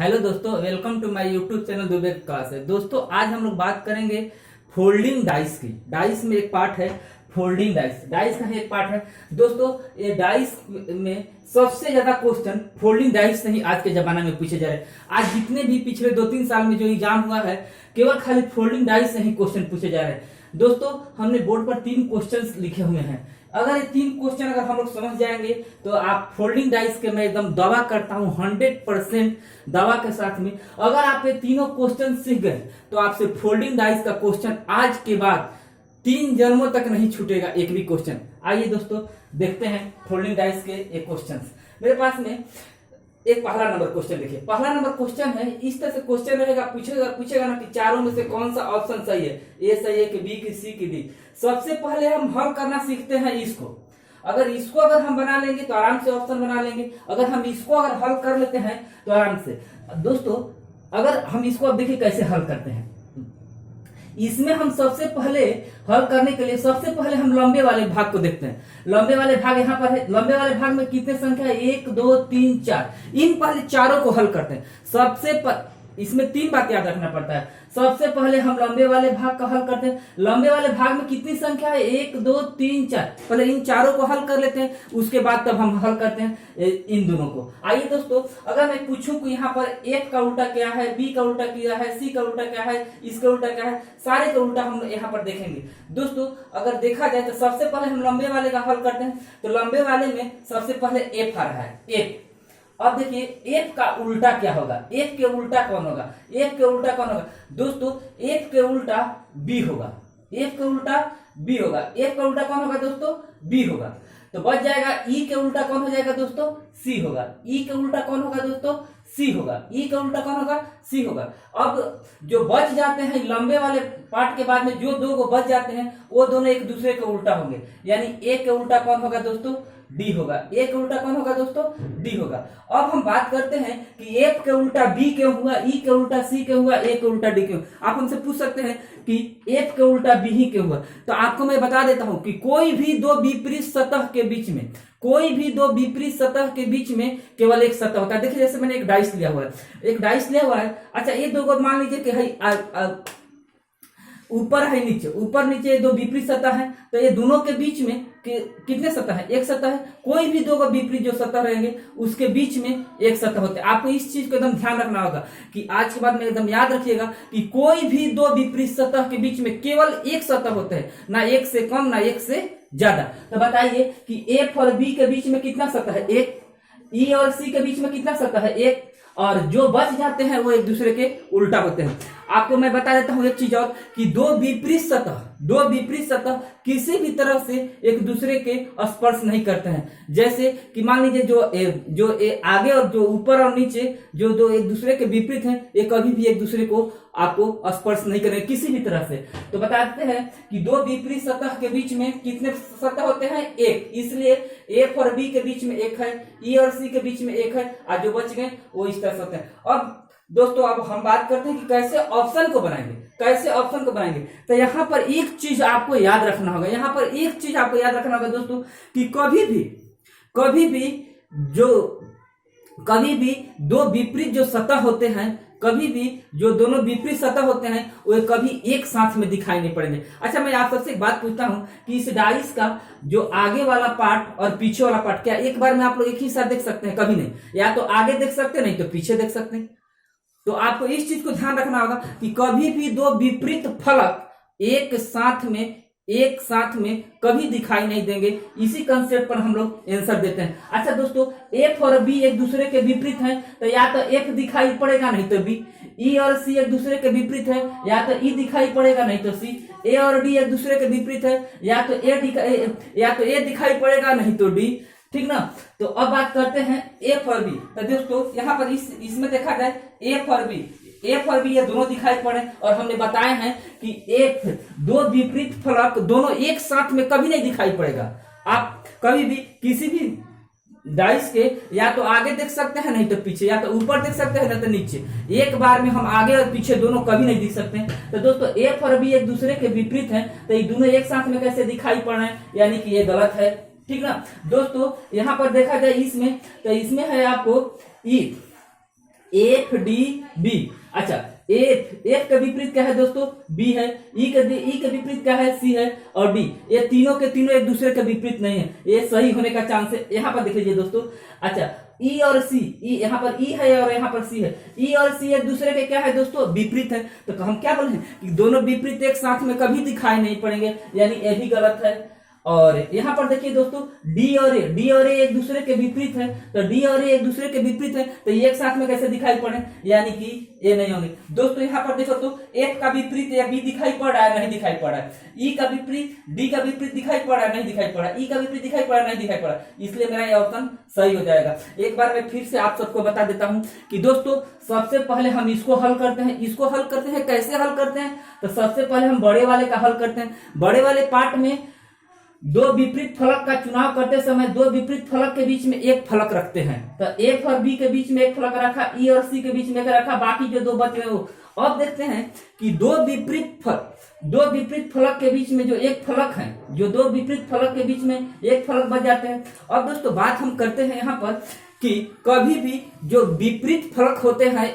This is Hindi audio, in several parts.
हेलो दोस्तों, welcome to my YouTube channel Dubey class है। दोस्तों आज हम लोग बात करेंगे फोल्डिंग डाइस की। डाइस में एक पार्ट है फोल्डिंग डाइस, डाइस का एक पार्ट है। दोस्तों ये डाइस में सबसे ज्यादा क्वेश्चन फोल्डिंग डाइस से ही आज के जमाने में पूछे जा रहे हैं। आज जितने भी पिछले 2-3 साल में जो एग्जाम हुआ है केवल खाली फोल्डिंग डाइस से ही क्वेश्चन पूछे जा रहे हैं। दोस्तों हमने बोर्ड पर 3 क्वेश्चन लिखे हुए हैं। अगर ये 3 क्वेश्चन अगर हम लोग समझ जाएंगे तो आप फोल्डिंग डाइस के मैं एकदम दावा करता हूं 100% दावा के साथ में, अगर आप ये तीनों क्वेश्चन सीख गए तो आपसे फोल्डिंग डाइस का क्वेश्चन आज के बाद 3 जन्मों तक नहीं छूटेगा एक भी क्वेश्चन। आइए दोस्तों देखते हैं फोल्डिंग डाइस के एक क्वेश्चन। मेरे पास में एक पहला नंबर क्वेश्चन देखिए। पहला नंबर क्वेश्चन है, इस तरह से क्वेश्चन रहेगा, पूछेगा ना कि चारों में से कौन सा ऑप्शन सही है, ए सही है कि बी की सी की डी। सबसे पहले हम हल करना सीखते हैं इसको। अगर हम बना लेंगे तो आराम से ऑप्शन बना लेंगे। अगर हम इसको अगर हल कर लेते हैं तो आराम से। दोस्तों अगर हम इसको अब देखिए कैसे हल करते हैं। इसमें हम सबसे पहले हल करने के लिए सबसे पहले हम लंबे वाले भाग को देखते हैं। लंबे वाले भाग यहाँ पर है। लंबे वाले भाग में कितने संख्या है, 1 2 3 4। इन पहले चारों को हल करते हैं। इसमें 3 बात याद रखना पड़ता है। सबसे पहले हम लंबे वाले भाग का हल करते हैं। लंबे वाले भाग में कितनी संख्या है, 1 2 3 4। पहले इन चारों को हल कर लेते हैं, उसके बाद तब हम हल करते हैं इन दोनों को। आइए दोस्तों अगर मैं पूछूं कि यहाँ पर F का उल्टा क्या है, B का उल्टा क्या है, C का उल्टा क्या है, इसका उल्टा क्या है, सारे का उल्टा हम यहाँ पर देखेंगे। दोस्तों अगर देखा जाए तो सबसे पहले हम लंबे वाले का हल करते हैं। तो लंबे वाले में सबसे पहले F आ रहा है, F। अब देखिए F का उल्टा क्या होगा, F के उल्टा कौन होगा, F के उल्टा कौन होगा। दोस्तों F के उल्टा B होगा, F के उल्टा B होगा। F का उल्टा कौन होगा दोस्तों, B होगा। तो बच जाएगा E के उल्टा कौन हो जाएगा दोस्तों, C होगा। E के उल्टा कौन होगा दोस्तों, C होगा। E का उल्टा कौन होगा, C होगा। अब जो बच जाते हैं लंबे वाले पार्ट के बाद में जो 2 को बच जाते हैं वो दोनों एक दूसरे के उल्टा होंगे। यानी A के उल्टा कौन होगा दोस्तों, D होगा। A के उल्टा कौन होगा दोस्तों, D होगा। अब हम बात करते हैं कि F के उल्टा B क्यों हुआ, E के उल्टा C क्यों हुआ, A के उल्टा D क्यों। आप हमसे पूछ सकते हैं कि F के उल्टा B ही क्यों हुआ। तो आपको मैं बता देता हूं कि कोई भी 2 विपरीत सतह के बीच में, कोई भी 2 विपरीत सतह के बीच में केवल एक सतह होता है। देखिए जैसे मैंने एक डाइस लिया हुआ है, एक डाइस लिया हुआ है। अच्छा ये 2 को मान लीजिए कि ऊपर है नीचे, ऊपर नीचे 2 विपरीत सतह है। तो ये दोनों के बीच में कितने सतह है, एक सतह है। कोई भी 2 विपरीत जो सतह रहेंगे उसके बीच में एक सतह होते हैं। आपको इस चीज को एकदम ध्यान रखना होगा कि आज के बाद में एकदम याद रखिएगा कि कोई भी 2 विपरीत सतह के बीच में केवल एक सतह होते हैं, ना एक से कम ना एक से ज्यादा। तो बताइए कि F और B के बीच में कितना सतह है, 1। E और C के बीच में कितना सतह है, 1। और जो बच जाते हैं वो एक दूसरे के उल्टा होते हैं। आपको मैं बता देता हूं एक चीज और कि 2 विपरीत सतह किसी भी तरह से एक दूसरे के स्पर्श नहीं करते हैं। जैसे कि मान लीजिए जो आगे और जो ऊपर और नीचे जो एक दूसरे के विपरीत हैं, ये कभी भी एक दूसरे को आपको स्पर्श नहीं करेंगे किसी भी तरह से। तो बताते हैं कि 2 विपरीत सतह के बीच में कितने सतह होते हैं, 1। इसलिए F और B के बीच में 1 है, E और C के बीच में 1 है, और जो बच गए वो इस तरह से होते हैं। अब दोस्तों अब हम बात करते हैं कि कैसे ऑप्शन को बनाएंगे। तो यहाँ पर एक चीज आपको याद रखना होगा, दोस्तों कि कभी भी 2 विपरीत जो सतह होते हैं, कभी भी जो दोनों विपरीत सतह होते हैं वो कभी एक साथ में दिखाई नहीं पड़ेंगे। अच्छा मैं आप सबसे एक बात पूछता हूं कि इस डाइस का जो आगे वाला पार्ट और पीछे वाला पार्ट क्या एक बार में आप लोग एक ही साथ देख सकते हैं? कभी नहीं। या तो आगे देख सकते हैं, नहीं तो पीछे देख सकते हैं। तो आपको इस चीज को ध्यान रखना होगा कि कभी भी 2 विपरीत फलक एक साथ में कभी दिखाई नहीं देंगे। इसी कंसेप्ट पर हम लोग आंसर देते हैं। अच्छा दोस्तों F और B एक दूसरे के विपरीत हैं, तो या तो F दिखाई पड़ेगा नहीं तो B। E और C एक दूसरे के विपरीत है, या तो E दिखाई पड़ेगा नहीं तो C। A और D एक दूसरे के विपरीत है, या तो A दिखाई पड़ेगा नहीं तो D। ठीक ना। तो अब बात करते हैं F और B। तो दोस्तों यहाँ पर इसमें देखा जाए F और B ये दोनों दिखाई पड़े, और हमने बताए हैं कि F 2 विपरीत फलक दोनों एक साथ में कभी नहीं दिखाई पड़ेगा। आप कभी भी किसी भी डाइस के या तो आगे देख सकते हैं नहीं तो पीछे, या तो ऊपर देख सकते हैं नहीं तो नीचे। एक बार में हम आगे और पीछे दोनों कभी नहीं दिख सकते। तो दोस्तों F और B एक दूसरे के विपरीत हैं, तो ये दोनों एक साथ में कैसे दिखाई पड़ रहे हैं, यानी कि ये गलत है। ठीक ना दोस्तों। यहाँ पर देखा जाए इसमें, तो इसमें है आपको E एफ डी बी। अच्छा, एफ का विपरीत क्या है दोस्तों, बी है। ई का विपरीत क्या है, सी है। और डी, ये तीनों के तीनों एक दूसरे के विपरीत नहीं है, ये सही होने का चांस है। यहाँ पर देख लीजिए दोस्तों। अच्छा, ई और सी, ई यहाँ पर ई है और यहाँ पर सी है। ई और सी एक दूसरे के क्या है दोस्तों, विपरीत है। तो हम क्या बोले कि दोनों विपरीत एक साथ में कभी दिखाई नहीं पड़ेंगे, यानी ये भी गलत है। और यहाँ पर देखिए दोस्तों, डी और ए एक दूसरे के विपरीत है। तो डी और ए एक दूसरे के विपरीत है, तो ये एक साथ में कैसे दिखाई पड़े, यानी कि ये नहीं होंगे। दोस्तों यहाँ पर देखो तो एफ का विपरीत या बी दिखाई पड़ रहा है, नहीं दिखाई पड़ रहा है। ई का विपरीत डी का विपरीत दिखाई पड़ रहा है, नहीं दिखाई पड़ रहा है। ई का विपरीत दिखाई पड़ रहा है, नहीं दिखाई पड़ रहा है। इसलिए मेरा ये ऑप्शन सही हो जाएगा। एक बार मैं फिर से आप सबको बता देता हूं कि दोस्तों सबसे पहले हम इसको हल करते हैं। इसको हल करते हैं, कैसे हल करते हैं, तो सबसे पहले हम बड़े वाले का हल करते हैं। बड़े वाले पार्ट में दो विपरीत फलक का चुनाव करते समय दो विपरीत फलक के बीच में एक फलक रखते हैं। तो एफ और बी के बीच में एक फलक रखा, ई और सी के बीच में एक रखा, बाकी जो दो बचे वो। अब देखते हैं कि दो विपरीत फलक के बीच में जो एक फलक है, जो दो विपरीत फलक के बीच में एक फलक बच जाते हैं। अब दोस्तों बात हम करते हैं यहाँ पर कि कभी भी जो विपरीत फलक होते हैं,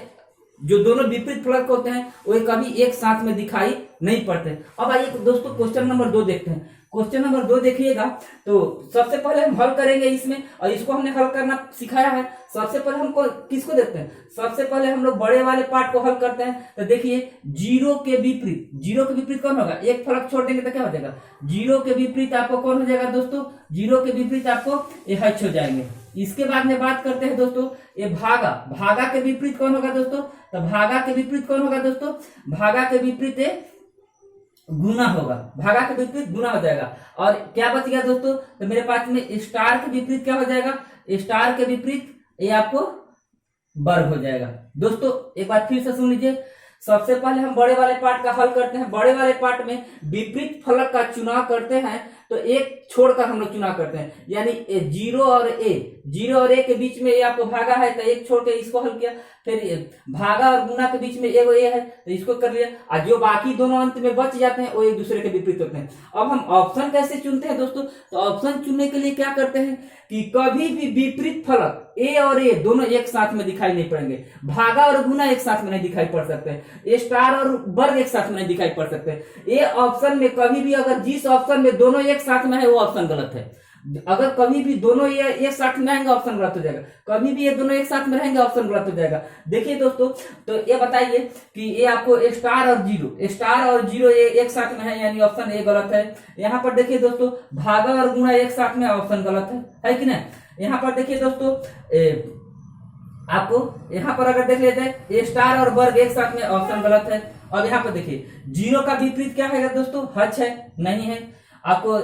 जो दोनों विपरीत फलक होते हैं, वो कभी एक साथ में दिखाई नहीं पड़ते। अब आइए दोस्तों क्वेश्चन नंबर 2 देखते हैं। क्वेश्चन नंबर 2 देखिएगा तो सबसे पहले हम हल करेंगे इसमें, और इसको हमने हल करना सिखाया है। सबसे पहले हमको किसको देखते हैं, सबसे पहले हम लोग बड़े वाले पार्ट को हल करते हैं। तो देखिए, जीरो के विपरीत कौन होगा, एक फलक छोड़ देंगे तो क्या हो जाएगा, जीरो के विपरीत आपको कौन हो जाएगा दोस्तों, जीरो के विपरीत आपको ये h हो जाएंगे। इसके बाद में बात करते हैं दोस्तों ये भागा के विपरीत कौन होगा दोस्तों, तो भागा के विपरीत कौन होगा दोस्तों, भागा के विपरीत गुना होगा, भागा के विपरीत गुना हो जाएगा। और क्या बच गया दोस्तों, तो मेरे पास में स्टार के विपरीत क्या हो जाएगा, स्टार के विपरीत ये आपको वर्ग हो जाएगा। दोस्तों एक बार फिर से सुन लीजिए। सबसे पहले हम बड़े वाले पार्ट का हल करते हैं। बड़े वाले पार्ट में विपरीत फलक का चुनाव करते हैं, तो एक छोड़कर हम लोग चुनाव करते हैं, यानी जीरो और ए के बीच में ये आपको भागा है, तो एक छोड़ के इसको हल किया। फिर भागा और गुना के बीच में एगो ए है, तो इसको कर लिया। और जो बाकी दोनों अंत में बच जाते हैं वो एक दूसरे के विपरीत होते हैं। अब हम ऑप्शन कैसे चुनते हैं दोस्तों, तो ऑप्शन चुनने के लिए क्या करते हैं कि कभी भी विपरीत फलक ए और ए दोनों एक साथ में दिखाई नहीं पड़ेंगे, भागा और गुना एक साथ में नहीं दिखाई पड़ सकते, स्टार और वर्ग एक साथ में नहीं दिखाई पड़ सकते। ये ऑप्शन में कभी भी अगर जिस ऑप्शन में दोनों एक साथ में है वो ऑप्शन गलत है। अगर कभी भी दोनों ये एक साथ में रहेंगे ऑप्शन गलत हो जाएगा, कभी भी ये दोनों एक साथ में रहेंगे ऑप्शन गलत हो जाएगा। देखिए दोस्तों, तो ये बताइए कि ये आपको स्टार और जीरो ये एक साथ में है, यानी ऑप्शन ए गलत है। यहाँ पर देखिए दोस्तों, भागा और गुणा एक साथ में, ऑप्शन गलत है कि नहीं। यहाँ पर देखिए दोस्तों, आपको यहाँ पर अगर देख लेते हैं स्टार और वर्ग एक साथ में, ऑप्शन गलत है। अब यहाँ पर देखिए, जीरो का विपरीत क्या है दोस्तों, हच है, नहीं है। आपको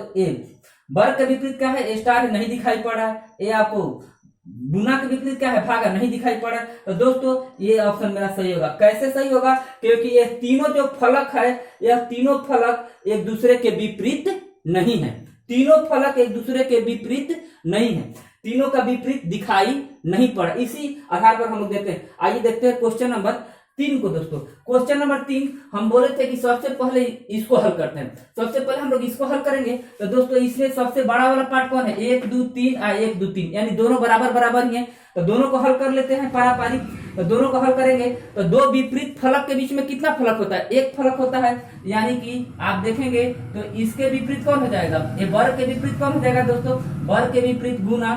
वर्ग का विपरीत क्या है, स्टार नहीं दिखाई पड़ रहा है। ये आपको गुना के विपरीत क्या है, भागा नहीं दिखाई पड़ रहा है। तो दोस्तों ये ऑप्शन मेरा सही होगा। कैसे सही होगा, क्योंकि ये तीनों जो फलक है, यह तीनों फलक एक दूसरे के विपरीत नहीं है, तीनों फलक एक दूसरे के विपरीत नहीं है, तीनों का विपरीत दिखाई नहीं पड़ा। इसी आधार पर हम लोग देखते हैं। आइए देखते हैं क्वेश्चन नंबर 3 को दोस्तों। क्वेश्चन नंबर 3 हम बोले थे कि सबसे पहले इसको हल करते हैं। सबसे पहले हम लोग इसको हल करेंगे। तो दोस्तों इसमें सबसे बड़ा वाला पार्ट कौन है, 1 2 3 1 2 3, यानी दोनों बराबर ही है। तो दोनों को हल कर लेते हैं पारापारी। तो दोनों को हल करेंगे तो दो विपरीत फलक के बीच में कितना फलक होता है, एक फलक होता है, यानी कि आप देखेंगे तो इसके विपरीत कौन हो जाएगा, ये वर्ग के विपरीत कौन हो जाएगा दोस्तों, वर्ग के विपरीत गुना।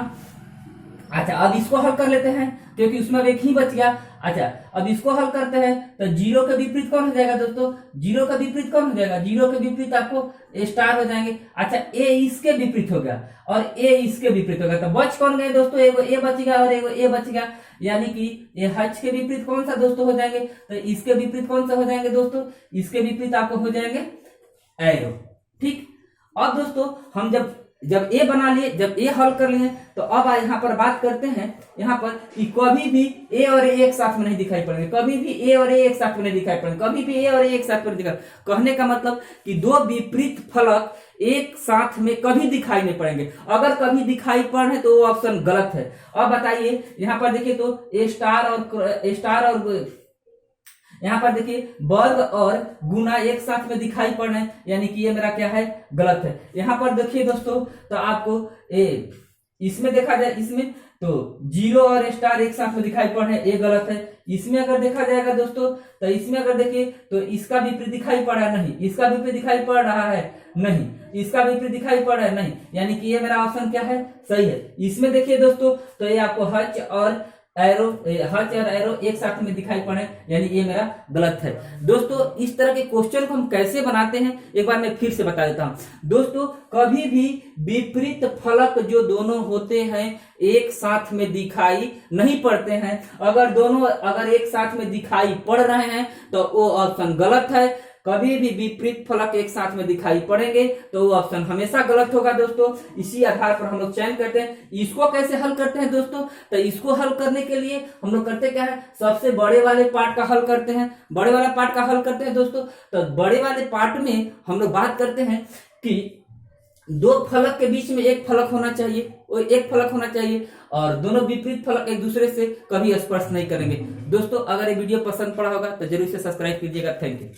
अच्छा, अब इसको हल कर लेते हैं क्योंकि उसमें एक ही बच गया। अच्छा, अब इसको हल करते हैं तो जीरो के विपरीत कौन हो जाएगा दोस्तों, जीरो का विपरीत कौन हो जाएगा, जीरो के विपरीत आपको स्टार हो जाएंगे। अच्छा, ए इसके विपरीत हो गया और ए इसके विपरीत हो गया, तो बच कौन गए दोस्तों, एगो ए बच गया और एगो ए बच गया, यानी कि ये हच के विपरीत कौन सा दोस्तों हो जाएंगे, तो इसके विपरीत कौन सा हो जाएंगे दोस्तों, इसके विपरीत आपको हो जाएंगे एरो। ठीक। अब दोस्तों हम जब ए बना लिए, जब ए हल कर लिए, तो अब यहाँ पर बात करते हैं यहाँ पर कि कभी भी ए और ए एक साथ में नहीं दिखाई पड़ेंगे, कभी भी ए और ए एक साथ में नहीं दिखाई पड़ेंगे, कभी भी ए और ए एक साथ में नहीं दिखाई। कहने का मतलब कि दो विपरीत फलक एक साथ में कभी दिखाई नहीं पड़ेंगे। अगर कभी दिखाई पड़ रहे तो वो ऑप्शन गलत है। अब बताइए यहाँ पर देखिए तो स्टार और यहाँ पर देखिए वर्ग और गुना एक साथ में दिखाई पड़ रहे हैं, यानी कि ये मेरा क्या है, गलत है। यहाँ पर देखिए दोस्तों, तो आपको इसमें देखा जाए, इसमें तो जीरो और स्टार एक साथ में दिखाई पड़ रहे हैं, ये गलत है। इसमें अगर देखा जाएगा दोस्तों, तो इसमें अगर देखिए तो इसका विपरीत दिखाई पड़ रहा है, नहीं। इसका विपरीत दिखाई पड़ रहा है, नहीं। इसका विपरीत दिखाई पड़ रहा है, नहीं। यानी कि ये मेरा ऑप्शन क्या है, सही है। इसमें देखिए दोस्तों, तो ये आपको हच और एरो एक साथ में दिखाई पड़े, यानी ये मेरा गलत है। दोस्तों इस तरह के क्वेश्चन को हम कैसे बनाते हैं एक बार मैं फिर से बता देता हूं। दोस्तों कभी भी विपरीत फलक जो दोनों होते हैं एक साथ में दिखाई नहीं पड़ते हैं। अगर दोनों अगर एक साथ में दिखाई पड़ रहे हैं तो वो ऑप्शन गलत है। कभी भी विपरीत फलक एक साथ में दिखाई पड़ेंगे तो वो ऑप्शन हमेशा गलत होगा दोस्तों। इसी आधार पर हम लोग चयन करते हैं। इसको कैसे हल करते हैं दोस्तों, तो इसको हल करने के लिए हम लोग करते क्या है, सबसे बड़े वाले पार्ट का हल करते हैं। बड़े वाला पार्ट का हल करते हैं दोस्तों। तो बड़े वाले पार्ट में हम लोग बात करते हैं कि दो फलक के बीच में एक फलक होना चाहिए, वो एक फलक होना चाहिए, और दोनों विपरीत फलक एक दूसरे से कभी स्पर्श नहीं करेंगे। दोस्तों अगर ये वीडियो पसंद पड़ा होगा तो जरूर से सब्सक्राइब कीजिएगा। Thank you.